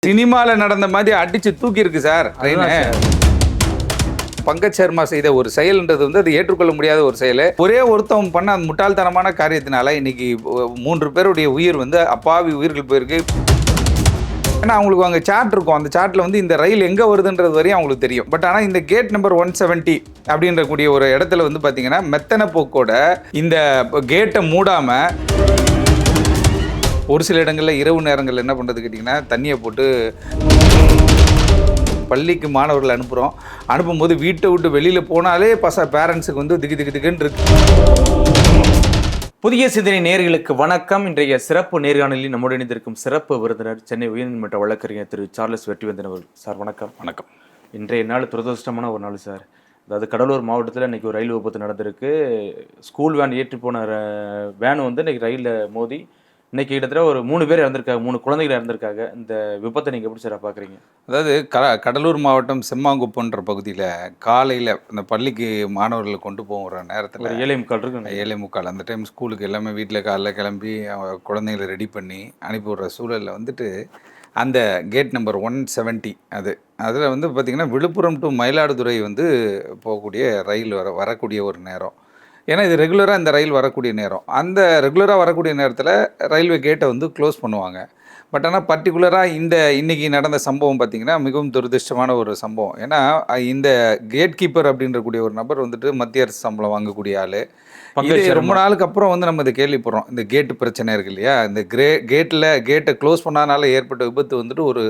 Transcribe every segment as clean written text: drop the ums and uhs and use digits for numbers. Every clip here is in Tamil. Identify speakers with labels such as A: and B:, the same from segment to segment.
A: சினிமாவில் நடந்த மாதிரி அடிச்சு தூக்கி இருக்கு சார் ட்ரெயினை. பங்கஜ் சர்மா செய்த ஒரு செயல்ன்றது வந்து அது ஏற்றுக்கொள்ள முடியாத ஒரு செயல். ஒரே ஒருத்தவங்க பண்ண அந்த முட்டாள்தனமான காரியத்தினால இன்னைக்கு 3 பேருடைய உயிர் வந்து அப்பாவி உயிர்கள் போயிருக்கு. ஏன்னா அவங்களுக்கு அங்கே சார்ட் இருக்கும், அந்த சார்ட்டில் வந்து இந்த ரயில் எங்கே வருதுன்றது வரையும் அவங்களுக்கு தெரியும். பட் ஆனால் இந்த கேட் நம்பர் 170 அப்படின்ற கூடிய ஒரு இடத்துல வந்து பார்த்தீங்கன்னா மெத்தன போக்கோட இந்த கேட்டை மூடாமல் ஒரு சில இடங்களில் இரவு நேரங்களில் என்ன பண்ணுறது கேட்டிங்கன்னா தண்ணியை போட்டு பள்ளிக்கு மாணவர்கள் அனுப்பும்போது வீட்டை விட்டு வெளியில் போனாலே பேரண்ட்ஸுக்கு வந்து திக்குன்னு இருக்கு.
B: புதிய சிந்தனை நேயர்களுக்கு வணக்கம். இன்றைய சிறப்பு நேர்காணலில் நம்முடன் இணைந்திருக்கும் சிறப்பு விருந்தினர் சென்னை உயர்நீதிமன்ற வழக்கறிஞர் திரு சார்லஸ் வெற்றிவேந்தன் அவர்கள். சார் வணக்கம்.
A: வணக்கம்.
B: இன்றைய நாள் துரதிருஷ்டமான ஒரு நாள் சார். அதாவது கடலூர் மாவட்டத்தில் இன்றைக்கி ஒரு ரயில் விபத்து நடந்திருக்கு. ஸ்கூல் வேன் ஏற்றி போன வேன் வந்து இன்றைக்கி ரயிலில் மோதி இன்றைக்கி கிட்டத்தட்ட ஒரு 3 பேர் இறந்துருக்காங்க, 3 குழந்தைகள் இறந்துருக்காங்க. இந்த விபத்தை நீங்கள் எப்படி சார் பார்க்குறீங்க?
A: அதாவது கடலூர் மாவட்டம் செம்மாங்குப்பன்ற பகுதியில் காலையில் இந்த பள்ளிக்கு மாணவர்களை கொண்டு போகிற நேரத்தில்
B: 7:45 இருக்கு.
A: 7:45 அந்த டைம் ஸ்கூலுக்கு எல்லாமே வீட்டில் காலைல கிளம்பி குழந்தைங்களை ரெடி பண்ணி அனுப்பி விடுற சூழலில் வந்துட்டு அந்த கேட் நம்பர் 170 அதில் வந்து பார்த்திங்கன்னா விழுப்புரம் டு மயிலாடுதுறை வந்து போகக்கூடிய ரயில் வரக்கூடிய ஒரு நேரம். ஏன்னா இது ரெகுலராக இந்த ரயில் வரக்கூடிய நேரம். அந்த ரெகுலராக வரக்கூடிய நேரத்தில் ரயில்வே கேட்டை வந்து க்ளோஸ் பண்ணுவாங்க. பட் ஆனால் பர்டிகுலராக இன்றைக்கி நடந்த சம்பவம் பார்த்திங்கன்னா மிகவும் துரதிருஷ்டமான ஒரு சம்பவம். ஏன்னா இந்த கேட் கீப்பர் அப்படின்ற கூடிய ஒரு நபர் வந்துட்டு மத்திய அரசு சம்பளம் வாங்கக்கூடிய ஆள். ரொம்ப நாளுக்கு அப்புறம் வந்து நம்ம இதை கேள்விப்படுறோம். இந்த கேட்டு பிரச்சனை இருக்கு இல்லையா, இந்த கேட்டை க்ளோஸ் பண்ணாதனால ஏற்பட்ட விபத்து வந்துட்டு ஒரு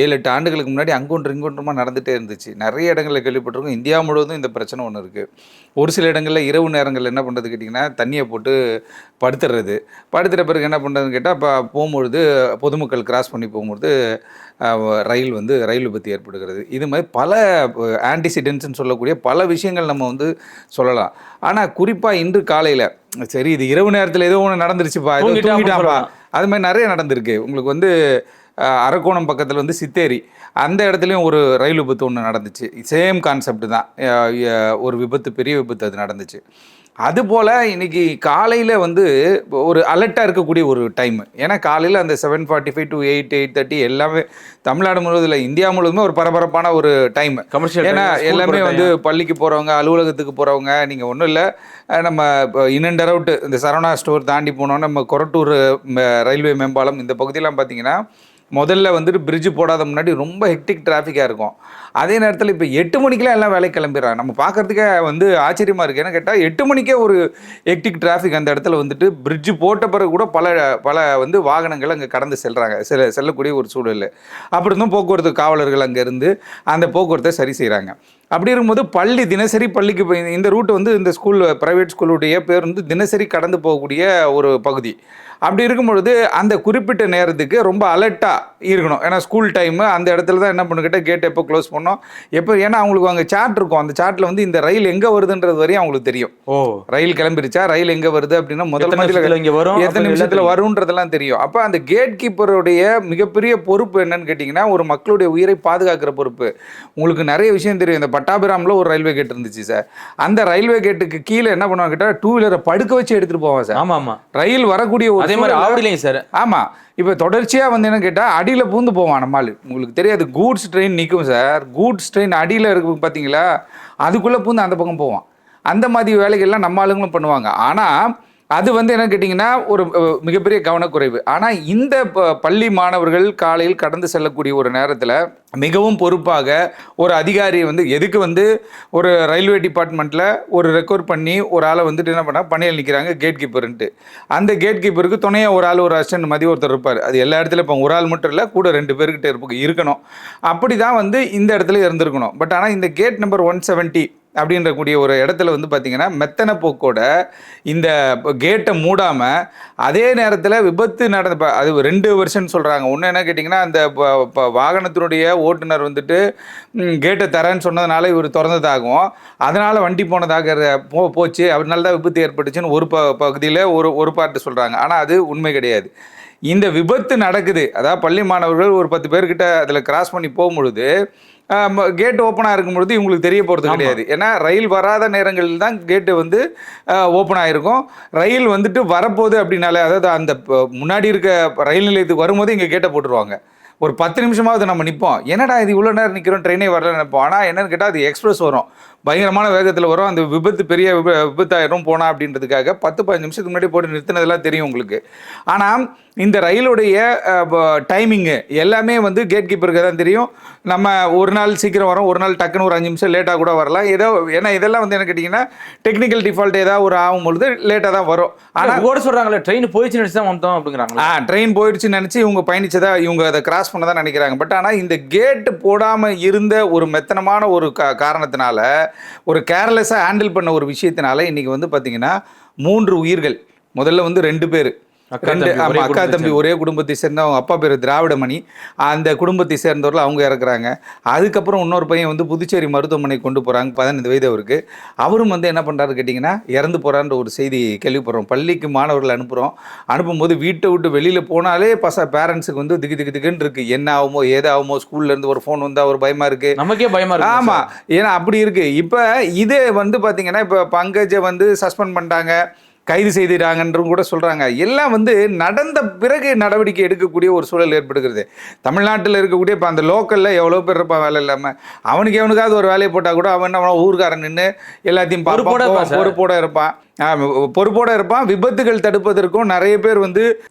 A: 7-8 ஆண்டுகளுக்கு முன்னாடி அங்கொன்று இங்கொன்றுமா நடந்துகிட்டே இருந்துச்சு. நிறைய இடங்களில் கேள்விப்பட்டிருக்கோம். இந்தியா முழுவதும் இந்த பிரச்சனை ஒன்று இருக்குது. ஒரு சில இடங்களில் இரவு நேரங்களில் என்ன பண்ணுறது கேட்டிங்கன்னா தண்ணியை போட்டு படுத்துகிற பிறகு என்ன பண்ணுறதுன்னு கேட்டால் இப்போ போகும்பொழுது பொதுமக்கள் கிராஸ் பண்ணி போகும்பொழுது ரயில் விபத்து ஏற்படுகிறது. இது மாதிரி பல ஆன்டிசிடென்ட்ஸ்ன்னு சொல்லக்கூடிய பல விஷயங்கள் நம்ம வந்து சொல்லலாம். ஆனால் குறிப்பாக இன்று காலையில் சரி இது இரவு நேரத்தில் ஏதோ ஒன்று நடந்துருச்சுப்பா, ஏதோ தூங்கிட்டாப்பா, அது மாதிரி நிறைய நடந்திருக்கு. உங்களுக்கு வந்து அரக்கோணம் பக்கத்தில் வந்து சித்தேரி அந்த இடத்துலையும் ஒரு ரயில் விபத்து ஒன்று நடந்துச்சு. சேம் கான்செப்ட் தான், ஒரு விபத்து, பெரிய விபத்து அது நடந்துச்சு. அதுபோல் இன்றைக்கி காலையில் வந்து ஒரு அலர்ட்டாக இருக்கக்கூடிய ஒரு டைம். ஏன்னா காலையில் அந்த 7:45 to 8:30 எல்லாமே தமிழ்நாடு முழுவதும் இந்தியா முழுவதுமே ஒரு பரபரப்பான ஒரு டைம். கமர்ஷியல். ஏன்னா எல்லாமே வந்து பள்ளிக்கு போகிறவங்க, அலுவலகத்துக்கு போகிறவங்க, நீங்கள் ஒன்றும் இல்லை நம்ம இன்னண்டர் அவுட் இந்த சரவணா ஸ்டோர் தாண்டி போனோன்னா நம்ம கொரட்டூர் ரயில்வே மேம்பாலம் இந்த பகுதியெலாம் பார்த்திங்கன்னா முதல்ல வந்துட்டு பிரிட்ஜு போடாத முன்னாடி ரொம்ப ஹெக்டிக் டிராஃபிக்காக இருக்கும். அதே நேரத்தில் இப்போ 8 மணிக்கெலாம் எல்லாம் வேலைக்கு கிளம்பிடுறாங்க. நம்ம பார்க்குறதுக்கே வந்து ஆச்சரியமாக இருக்குது. ஏன்னா கேட்டால் 8 மணிக்கே ஒரு ஹெக்டிக் டிராஃபிக் அந்த இடத்துல வந்துட்டு பிரிட்ஜு போட்ட பிறகு கூட பல வந்து வாகனங்கள் அங்கே கடந்து செல்லக்கூடிய ஒரு சூழல். அப்படி இருந்தும் போக்குவரத்து காவலர்கள் அங்கே இருந்து அந்த போக்குவரத்தை சரி செய்கிறாங்க. அப்படி இருக்கும்போது தினசரி பள்ளிக்கு இந்த ரூட் வந்து இந்த ப்ரைவேட் ஸ்கூலுடைய பேர் வந்து தினசரி கடந்து போகக்கூடிய ஒரு பகுதி. அப்படி இருக்கும்பொழுது அந்த குறிப்பிட்ட நேரத்துக்கு ரொம்ப அலர்ட்டாக இருக்கணும். ஏன்னா ஸ்கூல் டைமு அந்த இடத்துல தான் என்ன பண்ணுக்கிட்ட கேட் எப்போ க்ளோஸ் பண்ணோம் ஏன்னா அவங்களுக்கு அங்கே சார்ட் இருக்கும், அந்த சார்ட்டில் வந்து இந்த ரயில் எங்கே வருதுன்றது வரையும் அவங்களுக்கு தெரியும். ரயில் கிளம்பிருச்சா, ரயில் எங்கே வருது அப்படின்னா எத்தனை நிமிஷத்தில் வரும்ன்றதெல்லாம் தெரியும். அப்போ அந்த கேட் கீப்பருடைய மிகப்பெரிய பொறுப்பு என்னன்னு கேட்டிங்கன்னா ஒரு மக்களுடைய உயிரை பாதுகாக்கிற பொறுப்பு. உங்களுக்கு நிறைய விஷயம் தெரியும். இந்த பட்டாபிராமில் ஒரு ரயில்வே கேட் இருந்துச்சு சார். அந்த ரயில்வே கேட்டுக்கு கீழே என்ன பண்ணுவாங்க கேட்டால் 2 வீலரை படுக்க வச்சு எடுத்துகிட்டு போவாங்க சார். ஆமாம், ரயில் வரக்கூடிய அதே மாதிரி ஆவடிலையும் சார். ஆமாம், இப்போ தொடர்ச்சியாக வந்து என்ன கேட்டால் அடியில் பூந்து போவான் நம்மால். உங்களுக்கு தெரியாது, கூட்ஸ் ட்ரெயின் நிற்கும் சார். கூட்ஸ் ட்ரெயின் அடியில் இருக்கு பார்த்தீங்களா, அதுக்குள்ளே பூந்து அந்த பக்கம் போவான். அந்த மாதிரி வேலைகள்லாம் நம்ம ஆளுங்களும் பண்ணுவாங்க. ஆனால் அது வந்து என்ன கேட்டிங்கன்னா ஒரு மிகப்பெரிய கவனக்குறைவு. ஆனால் இந்த பள்ளி மாணவர்கள் காலையில் கடந்து செல்லக்கூடிய ஒரு நேரத்தில் மிகவும் பொறுப்பாக ஒரு அதிகாரி வந்து எதுக்கு வந்து ஒரு ரயில்வே டிபார்ட்மெண்ட்டில் ஒரு ரெக்கார்ட் பண்ணி ஒரு ஆளை வந்துட்டு என்ன பண்ணால் பணியில் நிற்கிறாங்க கேட் கீப்பர்ன்ட்டு. அந்த கேட் கீப்பருக்கு துணையாக ஒரு ஆள், ஒரு அசிஸ்டன்ட் மாதிரி ஒருத்தர் இருப்பார். அது எல்லா இடத்துல இப்போ ஒரு ஆள் மட்டும் இல்லை, கூட 2 பேர்கிட்ட இருக்கணும். அப்படி தான் வந்து இந்த இடத்துல இருந்திருக்கணும். பட் ஆனால் இந்த கேட் நம்பர் 170 அப்படின்ற கூடிய ஒரு இடத்துல வந்து பார்த்திங்கன்னா மெத்தன போக்கோட இந்த கேட்டை மூடாமல் அதே நேரத்தில் விபத்து அது 2 வருஷம்னு சொல்கிறாங்க. ஒன்று என்ன கேட்டிங்கன்னா அந்த வாகனத்தினுடைய ஓட்டுநர் வந்துட்டு கேட்டை தரேன்னு சொன்னதுனால இவர் திறந்ததாகும், அதனால் வண்டி போனதாக போச்சு, அதனால தான் விபத்து ஏற்பட்டுச்சுன்னு ஒரு பகுதியில் ஒரு பார்ட்டு சொல்கிறாங்க. ஆனால் அது உண்மை கிடையாது. இந்த விபத்து நடக்குது, அதாவது பள்ளி மாணவர்கள் ஒரு 10 பேர்கிட்ட அதில் கிராஸ் பண்ணி போகும்பொழுது கேட் ஓப்பனாக இருக்கும்பொழுது இவங்களுக்கு தெரிய போகிறது கிடையாது. ஏன்னா ரயில் வராத நேரங்களில் தான் கேட்டு வந்து ஓப்பன் ஆகிருக்கும். ரயில் வந்துட்டு வரப்போகுது அப்படின்னாலே, அதாவது அந்த முன்னாடி இருக்க ரயில் நிலையத்துக்கு வரும்போது இங்கே கேட்டை போட்டுருவாங்க. ஒரு 10 நிமிஷமாவது நம்ம நிற்போம். என்னடா இது இவ்வளோ நேரம் நிற்கிறோம், ட்ரெயினே வரல நினைப்போம். ஆனால் என்னன்னு கேட்டால் அது எக்ஸ்பிரஸ் வரும், பயங்கரமான வேகத்தில் வரும். அந்த விபத்து பெரிய விபத்தாயிரும் போனா அப்படின்றதுக்காக 10-15 நிமிஷத்துக்கு முன்னாடி போட்டு நிறுத்தினதெல்லாம் தெரியும் உங்களுக்கு. ஆனால் இந்த ரயிலுடைய டைமிங்கு எல்லாமே வந்து கேட் கீப்பருக்கு தான் தெரியும். நம்ம ஒரு நாள் சீக்கிரம் வரோம், ஒரு நாள் டக்குன்னு ஒரு 5 நிமிஷம் லேட்டாக கூட வரலாம். ஏதோ ஏன்னா இதெல்லாம் வந்து என்ன கேட்டிங்கன்னா டெக்னிக்கல் டிஃபால்ட் ஏதாவது ஒரு ஆகும் பொழுது லேட்டாக தான் வரும். ஆனால்
B: கூட சொல்கிறாங்களே ட்ரெயின் போயிடுச்சு நினச்சி தான் வந்தோம் அப்படிங்கிறாங்களா?
A: ட்ரெயின் போயிடுச்சுன்னு நினச்சி இவங்க பயணிச்சதா இவங்க அதை கிராஸ் பண்ண தான் நினைக்கிறாங்க. பட் ஆனால் இந்த கேட்டு போடாமல் இருந்த ஒரு மெத்தனமான ஒரு காரணத்தினால, ஒரு கேர்லெஸ்ஸாக ஹேண்டில் பண்ண ஒரு விஷயத்தினால இன்றைக்கி வந்து பார்த்திங்கன்னா 3 உயிர்கள். முதல்ல வந்து 2 பேர், அக்கா தம்பி ஒரே குடும்பத்தை சேர்ந்த, அவங்க அப்பா பேர் திராவிடமணி, அந்த குடும்பத்தை சேர்ந்தவர்கள் அவங்க இறக்குறாங்க. அதுக்கப்புறம் இன்னொரு பையன் வந்து புதுச்சேரி மருத்துவமனைக்கு கொண்டு போகிறாங்க, 15 வயது அவருக்கு. அவரும் வந்து என்ன பண்ணுறாரு கேட்டிங்கன்னா இறந்து போகிறான்ற ஒரு செய்தி கேள்விப்படுறோம். பள்ளிக்கு மாணவர்கள் அனுப்பும்போது வீட்டை விட்டு வெளியில் போனாலே பேரண்ட்ஸுக்கு வந்து திக்குன்னு இருக்குது. என்ன ஆகுமோ ஏதாகுமோ, ஸ்கூல்லேருந்து ஒரு ஃபோன் வந்தால் ஒரு பயமாக இருக்குது,
B: நமக்கே பயமாக இருக்குது.
A: ஆமாம், ஏன்னா அப்படி இருக்குது. இப்போ இது வந்து பார்த்திங்கன்னா இப்போ பங்கஜை வந்து சஸ்பெண்ட் பண்ணிட்டாங்க, கைது செய்திடாங்கன்றும் கூட சொல்கிறாங்க. எல்லாம் வந்து நடந்த பிறகு நடவடிக்கை எடுக்கக்கூடிய ஒரு சூழல் ஏற்படுகிறது. தமிழ்நாட்டில் இருக்கக்கூடிய இப்போ அந்த லோக்கலில் எவ்வளோ பேர் இருப்பான் வேலை இல்லாமல், அவனுக்காவது ஒரு வேலையை போட்டால் கூட அவன் ஊருக்காரன் நின்று எல்லாத்தையும் பொறுப்போடு இருப்பான். விபத்துகள் தடுப்பதற்கும் நிறைய பேர் வந்து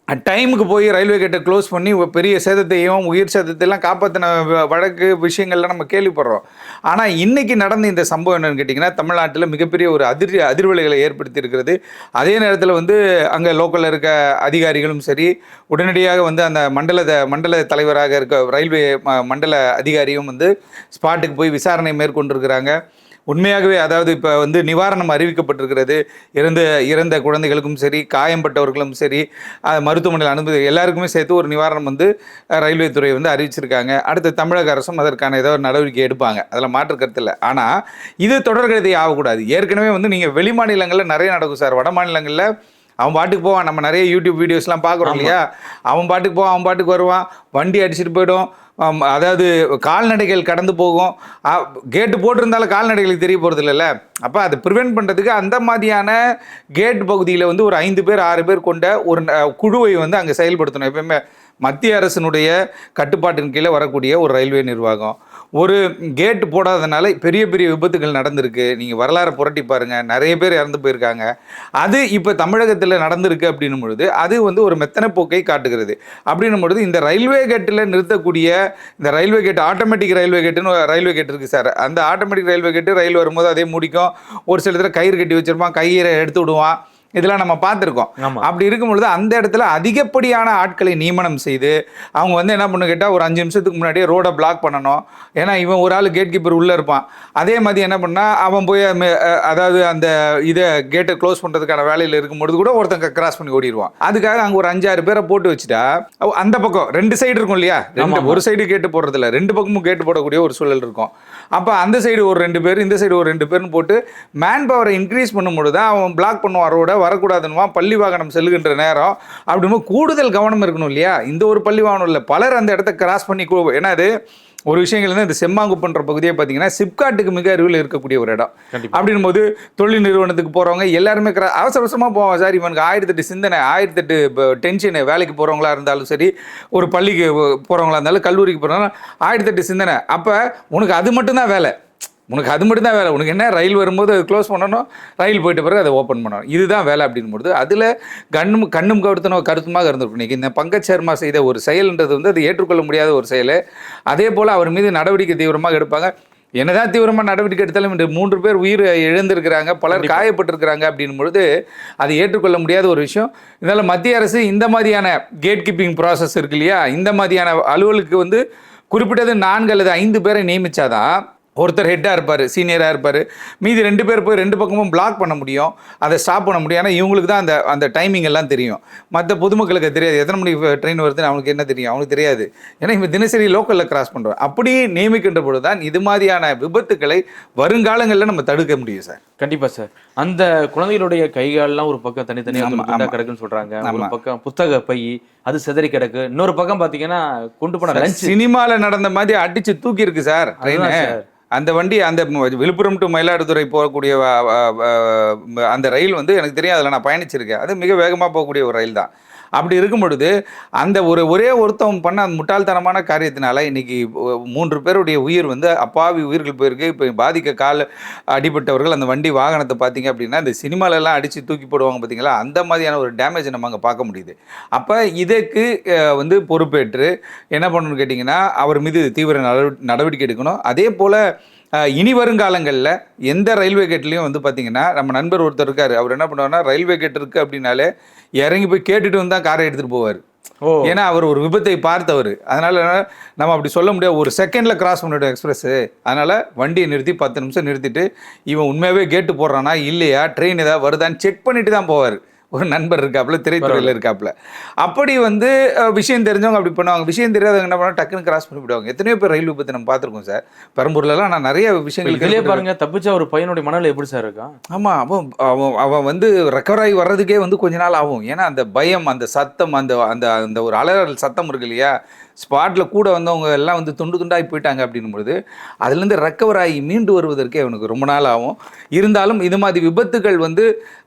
A: டைமுக்கு போய் ரயில்வே கேட்டை க்ளோஸ் பண்ணி பெரிய சேதத்தையும் உயிர் சேதத்தையெல்லாம் காப்பாற்றின வழக்கு விஷயங்கள்லாம் நம்ம கேள்விப்படுறோம். ஆனால் இன்றைக்கி நடந்த இந்த சம்பவம் என்னென்னு கேட்டிங்கன்னா தமிழ்நாட்டில் மிகப்பெரிய ஒரு அதிர்வலைகளை ஏற்படுத்தி இருக்கிறது. அதே நேரத்தில் வந்து அங்கே லோக்கலில் இருக்க அதிகாரிகளும் சரி, உடனடியாக வந்து அந்த மண்டல தலைவராக இருக்க ரயில்வே மண்டல அதிகாரியும் வந்து ஸ்பாட்டுக்கு போய் விசாரணை மேற்கொண்டிருக்கிறாங்க. உண்மையாகவே அதாவது இப்போ வந்து நிவாரணம் அறிவிக்கப்பட்டிருக்கிறது. இறந்த குழந்தைகளுக்கும் சரி, காயம்பட்டவர்களும் சரி, மருத்துவமனையில் அனுமதி எல்லாருக்குமே சேர்த்து ஒரு நிவாரணம் வந்து ரயில்வே துறை வந்து அறிவிச்சிருக்காங்க. அடுத்து தமிழக அரசும் அதற்கான ஏதோ ஒரு நடவடிக்கை எடுப்பாங்க, அதில் மாற்று கருத்து இல்லை. ஆனால் இது தொடர்கதை ஆகக்கூடாது. ஏற்கனவே வந்து நீங்கள் வெளி மாநிலங்களில் நிறைய நடக்கும் சார். வட மாநிலங்களில் அவன் பாட்டுக்கு போவான், நம்ம நிறைய யூடியூப் வீடியோஸ்லாம் பார்க்குறோம் இல்லையா, அவன் பாட்டுக்கு போவான், அவன் பாட்டுக்கு வருவான், வண்டி அடிச்சுட்டு போய்டும். அதாவது கால்நடைகள் கடந்து போகும். கேட்டு போட்டிருந்தாலும் கால்நடைகளுக்கு தெரிய போகிறது இல்லைல்ல. அப்போ அதை ப்ரிவெண்ட் பண்ணுறதுக்கு அந்த மாதிரியான கேட் பகுதியில் வந்து ஒரு 5 பேர் 6 பேர் கொண்ட ஒரு குழுவை வந்து அங்கே செயல்படுத்தணும். எப்பவுமே மத்திய அரசினுடைய கட்டுப்பாட்டின் கீழே வரக்கூடிய ஒரு ரயில்வே நிர்வாகம். ஒரு கேட்டு போடாதனால பெரிய பெரிய விபத்துகள் நடந்திருக்கு. நீங்கள் வரலாறு புரட்டி பாருங்கள், நிறைய பேர் இறந்து போயிருக்காங்க. அது இப்போ தமிழகத்தில் நடந்திருக்கு அப்படின்னும் பொழுது அது வந்து ஒரு மெத்தன போக்கை காட்டுகிறது. அப்படின்னும் பொழுது இந்த ரயில்வே கேட்டில் நிறுத்தக்கூடிய இந்த ரயில்வே கேட், ஆட்டோமேட்டிக் ரயில்வே கேட்டுன்னு ரயில்வே கேட் இருக்குது சார். அந்த ஆட்டோமேட்டிக் ரயில்வே கேட்டு ரயில் வரும்போது அதே முடிக்கும். ஒரு சில இடத்துல கயிறு கட்டி வச்சுருப்பான், கயிறை எடுத்து விடுவான். இதெல்லாம் நம்ம பார்த்துருக்கோம். அப்படி இருக்கும் பொழுது அந்த இடத்துல அதிகப்படியான ஆட்களை நியமனம் செய்து அவங்க வந்து என்ன பண்ணு கேட்டால் ஒரு 5 நிமிஷத்துக்கு முன்னாடியே ரோடை பிளாக் பண்ணணும். ஏன்னா இவன் ஒரு ஆள் கேட் கீப்பர் உள்ளே இருப்பான். அதே மாதிரி என்ன பண்ணால் அவன் போய் அதாவது அந்த இதை கேட்டை க்ளோஸ் பண்ணுறதுக்கான வேலையில் இருக்கும்பொழுது கூட ஒருத்தங்க கிராஸ் பண்ணி ஓடிடுவான். அதுக்காக அங்கே ஒரு 5-6 பேரை போட்டு வச்சுட்டா அந்த பக்கம் 2 சைடு இருக்கும் இல்லையா, ஒரு சைடு கேட்டு போடுறதில்ல, 2 பக்கமும் கேட்டு போடக்கூடிய ஒரு சூழல் இருக்கும். அப்போ அந்த சைடு ஒரு 2 பேர், இந்த சைடு ஒரு 2 பேர்னு போட்டு மேன் பவரை இன்க்ரீஸ் பண்ணும்பொழுது தான் அவன் பிளாக் பண்ணுவான், ரோட வரக்கூடாதுன்னுவா. பள்ளி வாகனம் செல்லுகின்ற நேரம் அப்படிங்கும்போது கூடுதல் கவனம் இருக்கணும் இல்லையா. இந்த ஒரு பள்ளி வாகனம் இல்லை, பலர் அந்த இடத்த கிராஸ் பண்ணி. ஏன்னா அது ஒரு விஷயங்கள் வந்து இந்த செம்மாங்குப்பன்ற பகுதியை பார்த்தீங்கன்னா சிப்காட்டுக்கு மிக அருகில் இருக்கக்கூடிய ஒரு இடம். அப்படின் போது தொழில் நிறுவனத்துக்கு போகிறவங்க எல்லாருமே அவசர அவசரமாக போவாங்க சார். இவனுக்கு 1008 சிந்தனை, 1008 டென்ஷனு. வேலைக்கு போகிறவங்களா இருந்தாலும் சரி, ஒரு பள்ளிக்கு போகிறவங்களா இருந்தாலும், கல்லூரிக்கு போகிறவங்க 1008 சிந்தனை. அப்போ உனக்கு அது மட்டும்தான் வேலை, உனக்கு என்ன ரயில் வரும்போது அது க்ளோஸ் பண்ணணும், ரயில் போயிட்ட பிறகு அதை ஓப்பன் பண்ணணும், இதுதான் வேலை. அப்படின்போது அதில் கண்ணும் கருத்துமாக இருந்திருக்கும். இன்றைக்கி இந்த பங்கஜ் சர்மா செய்த ஒரு செயல்ன்றது வந்து அது ஏற்றுக்கொள்ள முடியாத ஒரு செயல். அதே போல் அவர் மீது நடவடிக்கை தீவிரமாக எடுப்பாங்க. என்னதான் தீவிரமாக நடவடிக்கை எடுத்தாலும் இன்று 3 பேர் உயிர் இழந்திருக்கிறாங்க, பலர் காயப்பட்டிருக்கிறாங்க. அப்படின் பொழுது அது ஏற்றுக்கொள்ள முடியாத ஒரு விஷயம். இதனால் மத்திய அரசு இந்த மாதிரியான கேட் கீப்பிங் ப்ராசஸ் இருக்கு இல்லையா, இந்த மாதிரியான அலுவலுக்கு வந்து குறிப்பிட்டது 4 அல்லது 5 பேரை நியமித்தாதான் ஒருத்தர் ஹெட்டாக இருப்பார், சீனியராக இருப்பார், மீதி 2 பேர் போய் 2 பக்கமும் பிளாக் பண்ண முடியும், அதை ஸ்டாப் பண்ண முடியும். ஏன்னா இவங்களுக்கு தான் அந்த டைமிங் எல்லாம் தெரியும். மற்ற பொதுமக்களுக்கு தெரியாது, எத்தனை மணிக்கு ட்ரெயின் வருதுன்னு அவனுக்கு என்ன தெரியும், அவனுக்கு தெரியாது. ஏன்னா இவன் தினசரி லோக்கலில் கிராஸ் பண்ணுறோம். அப்படி நியமிக்கின்ற பொழுது தான் இது மாதிரியான விபத்துக்களை வருங்காலங்களில் நம்ம தடுக்க முடியும் சார்.
B: கண்டிப்பாக சார். அந்த குழந்தைகளுடைய கைகாலெலாம் ஒரு பக்கம் தனித்தனியாக கிடக்குன்னு சொல்கிறாங்க. ஒரு பக்கம் புத்தக பை அது சிதறி கிடக்கு, இன்னொரு பக்கம் பார்த்தீங்கன்னா கொண்டு போன லஞ்ச்
A: சினிமாவில் நடந்த மாதிரி அடித்து தூக்கி இருக்கு சார் ட்ரெயின். அந்த வண்டி அந்த விழுப்புரம் டு மயிலாடுதுறை போகக்கூடிய அந்த ரயில் வந்து எனக்கு தெரியும், அதில் நான் பயணிச்சிருக்கேன். அது மிக வேகமாக போகக்கூடிய ஒரு ரயில் தான். அப்படி இருக்கும் பொழுது அந்த ஒரே ஒருத்தவன் பண்ண அந்த முட்டாள்தனமான காரியத்தினால இன்னைக்கு 3 பேருடைய உயிர் வந்து அப்பாவி உயிர்கள் போயிருக்கு. இப்போ அடிபட்டவர்கள் அந்த வண்டி வாகனத்தை பார்த்தீங்க அப்படின்னா இந்த சினிமாலெல்லாம் அடித்து தூக்கி போடுவாங்க பார்த்தீங்களா, அந்த மாதிரியான ஒரு டேமேஜை நம்ம அங்கே பார்க்க முடியுது. அப்போ இதுக்கு வந்து பொறுப்பேற்று என்ன பண்ணணும்னு கேட்டிங்கன்னா அவர் மீது தீவிர நடவடிக்கை எடுக்கணும். அதே போல் இனி வருங்காலங்களில் எந்த ரயில்வே கேட்லேயும் வந்து பார்த்திங்கன்னா நம்ம நண்பர் ஒருத்தர் இருக்கார். அவர் என்ன பண்ணுவார்னா ரயில்வே கேட் இருக்குது அப்படின்னாலே இறங்கி போய் கேட்டுட்டு வந்து தான் காரை எடுத்துகிட்டு போவார். ஏன்னா அவர் ஒரு விபத்தை பார்த்தவர். அதனால் நம்ம அப்படி சொல்ல முடியாது, ஒரு செகண்டில் கிராஸ் பண்ணிவிடும் எக்ஸ்பிரஸ்ஸு. அதனால் வண்டியை நிறுத்தி 10 நிமிஷம் நிறுத்திட்டு இவன் உண்மையாகவே கேட்டு போடுறானா இல்லையா, ட்ரெயின் ஏதாவது வருதான்னு செக் பண்ணிட்டு தான் போவார். ஒரு நண்பர் இருக்காப்புல, திரைத்துறையில் இருக்காப்புல. அப்படி வந்து விஷயம் தெரிஞ்சவங்க அப்படி பண்ணுவாங்க. விஷயம் தெரியாதவங்க என்ன பண்ணுவாங்க, டக்குன்னு கிராஸ் பண்ணி விடுவாங்க. எத்தனையோ பேர் ரயில் விபத்து நம்ம பார்த்துருக்கோம் சார். பெரம்பூர்லலாம் நான் நிறைய விஷயங்களுக்கு
B: பாருங்க, தப்பிச்சா ஒரு பையனுடைய மனநிலை எப்படி சார் இருக்கான்?
A: ஆமாம், அவன் வந்து ரெக்கவர் ஆகி வர்றதுக்கே வந்து கொஞ்ச நாள் ஆகும். ஏன்னா அந்த பயம், அந்த சத்தம், அந்த அந்த அந்த ஒரு அலறல் சத்தம் இருக்கு இல்லையா, ஸ்பாட்டில் கூட வந்தவங்க எல்லாம் வந்து துண்டு துண்டாகி போயிட்டாங்க அப்படின்னும்பொழுது அதுலேருந்து ரெக்கவர் ஆகி மீண்டு வருவதற்கே அவனுக்கு ரொம்ப நாள் ஆகும். இருந்தாலும் இது மாதிரி விபத்துகள் வந்து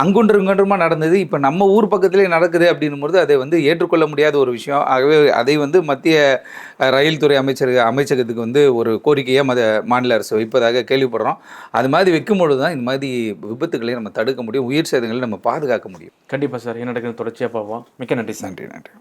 A: அங்குன்று இங்குன்றுமா நடந்தது. இப்போ நம்ம ஊர் பக்கத்திலே நடக்குது அப்படின்னும்போது அதை வந்து ஏற்றுக்கொள்ள முடியாத ஒரு விஷயம். ஆகவே அதை வந்து மத்திய ரயில் துறை அமைச்சகத்துக்கு வந்து ஒரு கோரிக்கையாக மாநில அரசு வைப்பதாக கேள்விப்படுறோம். அது மாதிரி வைக்கும்பொழுது தான் இந்த மாதிரி விபத்துக்களை நம்ம தடுக்க முடியும், உயிர் சேதங்களை நம்ம பாதுகாக்க முடியும்.
B: கண்டிப்பாக சார். என்ன நடக்குது தொடர்ச்சியாக பார்ப்போம். மிக்க நன்றி சார்.
A: நன்றி.